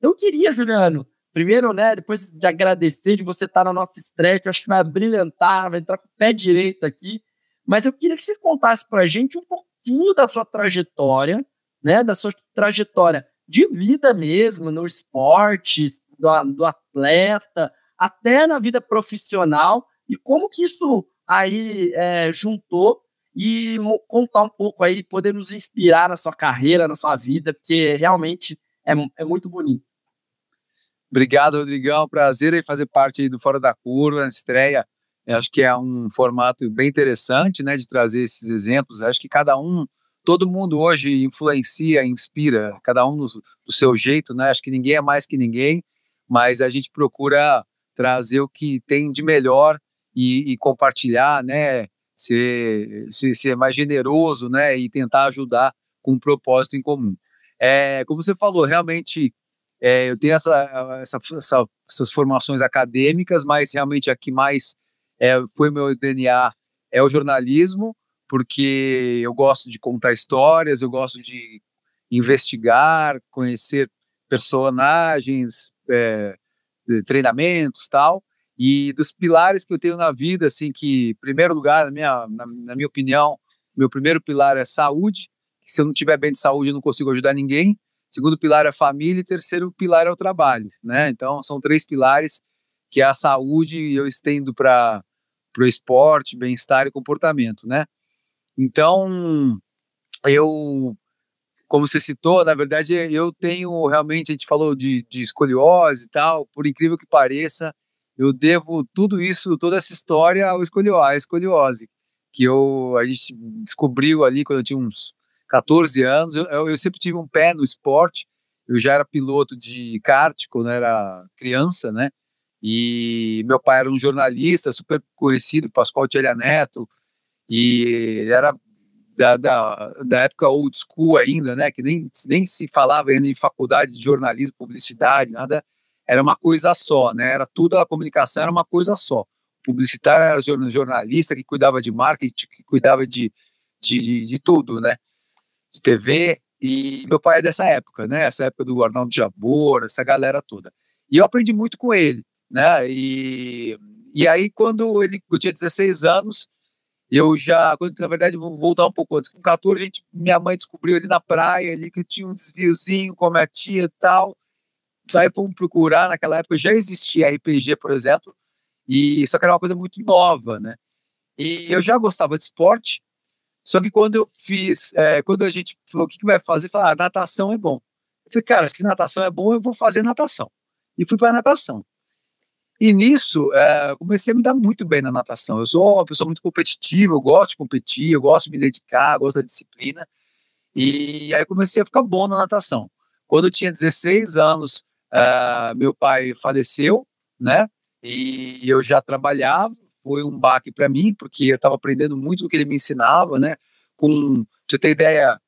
Eu queria, Juliano, primeiro, né, depois de agradecer de você estar na nossa estreia, que eu acho que vai brilhantar, vai entrar com o pé direito aqui, mas eu queria que você contasse para a gente um pouquinho da sua trajetória, né, da sua trajetória de vida mesmo, no esporte, do atleta, até na vida profissional, e como que isso aí juntou, e contar um pouco aí, poder nos inspirar na sua carreira, na sua vida, porque realmente é muito bonito. Obrigado, Rodrigão. Prazer em fazer parte aí do Fora da Curva, na estreia. Eu acho que é um formato bem interessante, né, de trazer esses exemplos. Eu acho que todo mundo hoje influencia, inspira, cada um do seu jeito, né? Acho que ninguém é mais que ninguém, mas a gente procura trazer o que tem de melhor e compartilhar, né? Ser mais generoso, né? E tentar ajudar com um propósito em comum. Como você falou, realmente eu tenho essas formações acadêmicas, mas realmente a que mais foi meu DNA é o jornalismo, porque eu gosto de contar histórias, eu gosto de investigar, conhecer personagens, treinamentos, tal. E dos pilares que eu tenho na vida, assim, que, em primeiro lugar, na minha opinião, meu primeiro pilar é saúde, que se eu não tiver bem de saúde, eu não consigo ajudar ninguém. Segundo pilar é família e terceiro pilar é o trabalho, né? Então, são 3 pilares que é a saúde e eu estendo para o esporte, bem-estar e comportamento, né? Então, como você citou, na verdade, eu tenho realmente, a gente falou de escoliose e tal, por incrível que pareça, eu devo tudo isso, toda essa história à escoliose, que a gente descobriu ali quando eu tinha uns 14 anos. Eu sempre tive um pé no esporte, eu já era piloto de kart quando era criança, né? E meu pai era um jornalista super conhecido, Pascoal Tchela Neto, e ele era da época old school ainda, né? Que nem se falava ainda em faculdade de jornalismo, publicidade, nada. Era uma coisa só, né? Era tudo, a comunicação era uma coisa só. O publicitário era jornalista que cuidava de marketing, que cuidava de tudo, né? De TV. E meu pai é dessa época, né? Essa época do Arnaldo Jabor, essa galera toda. E eu aprendi muito com ele, né? E aí, eu tinha 16 anos, na verdade, vou voltar um pouco antes. Com 14, minha mãe descobriu ali na praia ali que tinha um desviozinho, como a tia e tal. Aí fomos procurar, naquela época já existia RPG, por exemplo, e só que era uma coisa muito nova, né? E eu já gostava de esporte, só que quando a gente falou o que vai fazer, falou, natação é bom. Eu falei, cara, se natação é bom, eu vou fazer natação. E fui para natação. E nisso, comecei a me dar muito bem na natação. Eu sou uma pessoa muito competitiva, eu gosto de competir, eu gosto de me dedicar, eu gosto da disciplina. E aí eu comecei a ficar bom na natação. Quando eu tinha 16 anos, meu pai faleceu, né? E eu já trabalhava, foi um baque para mim, porque eu estava aprendendo muito do que ele me ensinava, né? Pra você ter ideia,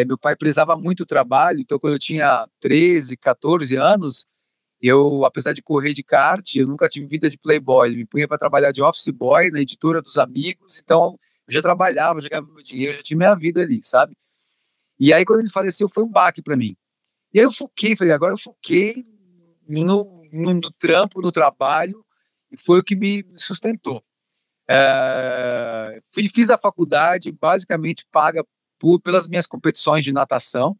meu pai prezava muito o trabalho, então quando eu tinha 13, 14 anos, apesar de correr de kart, eu nunca tive vida de playboy. Ele me punha para trabalhar de office boy na editora dos amigos, então eu já trabalhava, já ganhava meu dinheiro, já tinha minha vida ali, sabe? E aí, quando ele faleceu, foi um baque para mim. E aí agora eu foquei no trampo, no trabalho, e foi o que me sustentou. Fiz a faculdade, basicamente paga pelas minhas competições de natação,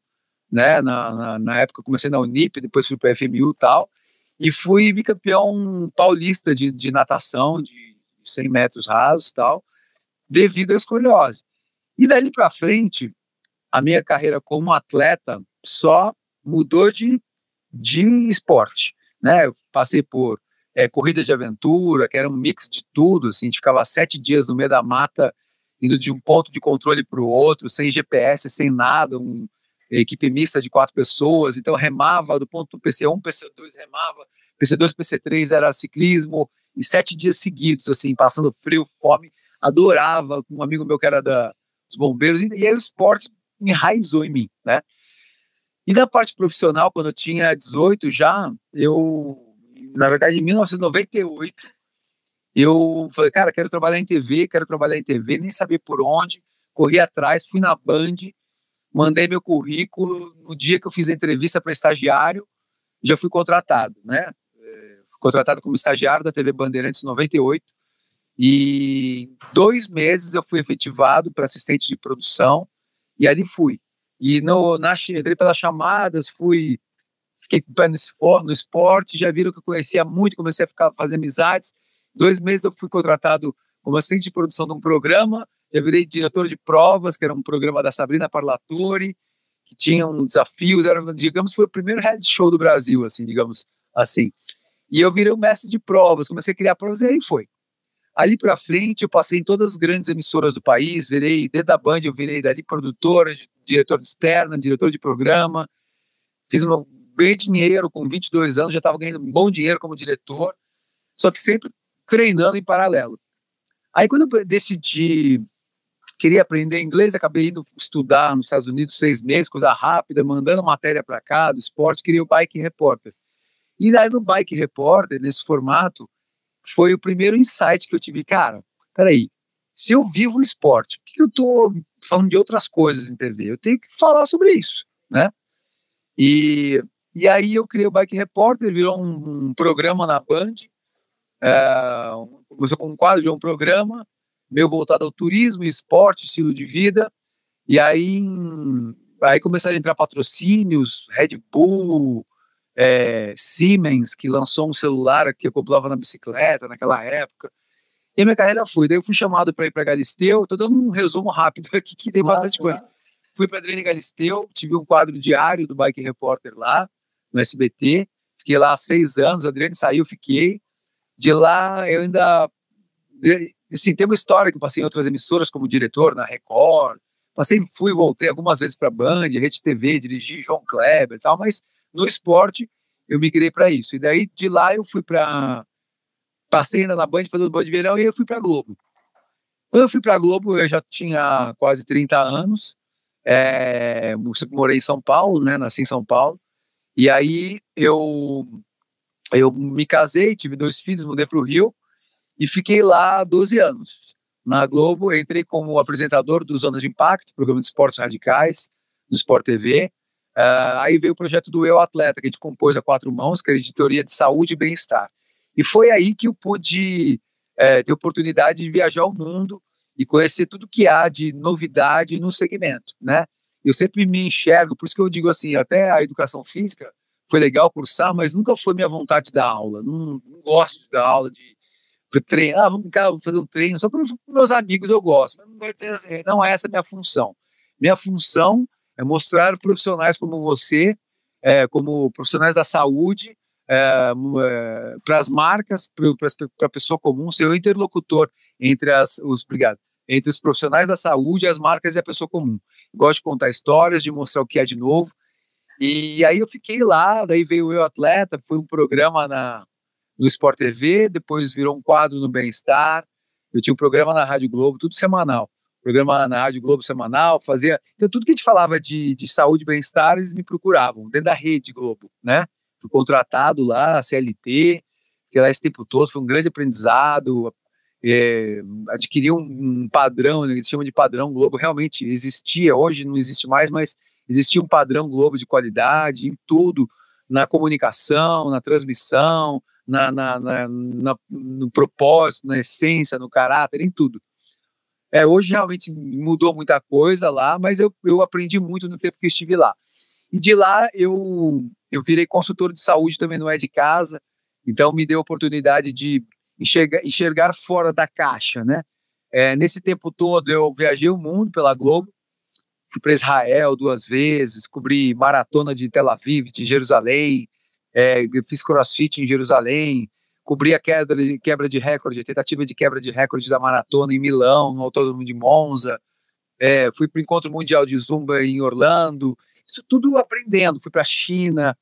né? Na época eu comecei na Unip, depois fui para a FMU e tal, e fui bicampeão paulista de natação, de 100 metros rasos e tal, devido à escoliose. E dali para frente, a minha carreira como atleta só mudou de esporte, né? Eu passei por corridas de aventura, que era um mix de tudo, assim, a gente ficava 7 dias no meio da mata, indo de um ponto de controle para o outro, sem GPS, sem nada, equipe mista de 4 pessoas, então remava do ponto PC1, PC2 remava, PC2, PC3 era ciclismo, e 7 dias seguidos, assim, passando frio, fome, adorava, um amigo meu que era dos bombeiros, e aí o esporte enraizou em mim, né? E na parte profissional, quando eu tinha 18 já, na verdade, em 1998, eu falei, cara, quero trabalhar em TV, nem sabia por onde, corri atrás, fui na Band, mandei meu currículo, no dia que eu fiz a entrevista para estagiário, já fui contratado, né? Fui contratado como estagiário da TV Bandeirantes em 98, e em 2 meses eu fui efetivado para assistente de produção, e ali fui. E entrei pelas chamadas, fiquei com o pé no esporte, já viram que eu conhecia muito, comecei a fazer amizades. 2 meses eu fui contratado como assistente de produção de um programa, já virei diretor de provas, que era um programa da Sabrina Parlatore, que tinha um desafio, digamos, foi o primeiro reality show do Brasil, assim, digamos assim. E eu virei o mestre de provas, comecei a criar provas, e aí foi. Ali para frente, eu passei em todas as grandes emissoras do país, dentro da Band, eu virei dali produtora, diretor externa, diretor de programa, ganhei dinheiro com 22 anos, já estava ganhando um bom dinheiro como diretor, só que sempre treinando em paralelo. Aí quando eu queria aprender inglês, acabei indo estudar nos Estados Unidos 6 meses, coisa rápida, mandando matéria para cá do esporte, queria o Bike Repórter. E aí no Bike Repórter, nesse formato, foi o primeiro insight que eu tive. Cara, peraí, se eu vivo o esporte, por que eu estou falando de outras coisas em TV? Eu tenho que falar sobre isso, né? E aí eu criei o Bike Repórter, virou um programa na Band, começou com um quadro de um programa, meio voltado ao turismo, esporte, estilo de vida, e aí começaram a entrar patrocínios, Red Bull, Siemens, que lançou um celular que eu acoplava na bicicleta naquela época, e a minha carreira foi. Daí eu fui chamado para ir para Galisteu, estou dando um resumo rápido aqui, que tem bastante coisa. Fui para Adriane Galisteu, tive um quadro diário do Bike Repórter lá, no SBT, fiquei lá há 6 anos, a Adriane saiu, fiquei. De lá eu ainda, assim, tem uma história que eu passei em outras emissoras como diretor, na Record, fui e voltei algumas vezes para a Band, Rede TV, dirigi João Kleber e tal, mas no esporte eu migrei para isso. E daí de lá eu passei ainda na Band, fazendo Band de Verão, e eu fui para a Globo. Quando eu fui para a Globo, eu já tinha quase 30 anos, eu morei em São Paulo, né, nasci em São Paulo, e aí eu me casei, tive 2 filhos, mudei para o Rio, e fiquei lá 12 anos. Na Globo, entrei como apresentador do Zona de Impacto, programa de esportes radicais, no Sport TV. Aí veio o projeto do Eu Atleta, que a gente compôs a 4 mãos, que era editoria de saúde e bem-estar. E foi aí que eu pude ter oportunidade de viajar ao mundo e conhecer tudo que há de novidade no segmento, né? Eu sempre me enxergo, por isso que eu digo assim, até a educação física foi legal cursar, mas nunca foi minha vontade de dar aula. Não gosto de dar aula, de treinar, vamos fazer um treino, só para meus amigos eu gosto, mas não é essa a minha função. Minha função é mostrar profissionais como você, como profissionais da saúde, para as marcas, para a pessoa comum, ser o interlocutor entre entre os profissionais da saúde, as marcas e a pessoa comum. Gosto de contar histórias, de mostrar o que é de novo. E aí eu fiquei lá, daí veio o Eu Atleta, foi um programa no Sport TV, depois virou um quadro no Bem-Estar, eu tinha um programa na Rádio Globo, tudo semanal. Programa na Rádio Globo semanal, então tudo que a gente falava de saúde e bem-estar, eles me procuravam, dentro da Rede Globo, né? Fui contratado lá, CLT, fiquei lá esse tempo todo, foi um grande aprendizado, adquiri um padrão, né, eles chamam de padrão Globo, realmente existia, hoje não existe mais, mas existia um padrão Globo de qualidade em tudo, na comunicação, na transmissão, no propósito, na essência, no caráter, em tudo. Hoje realmente mudou muita coisa lá, mas eu aprendi muito no tempo que estive lá. E de lá eu virei consultor de saúde também, não é de casa, então me deu a oportunidade de enxergar fora da caixa, né? Nesse tempo todo eu viajei o mundo pela Globo, fui para Israel 2 vezes, cobri maratona de Tel Aviv, de Jerusalém, fiz crossfit em Jerusalém, cobri a quebra de recorde, a tentativa de quebra de recorde da maratona em Milão, no Autódromo de Monza, fui para o Encontro Mundial de Zumba em Orlando, isso tudo aprendendo, fui para a China,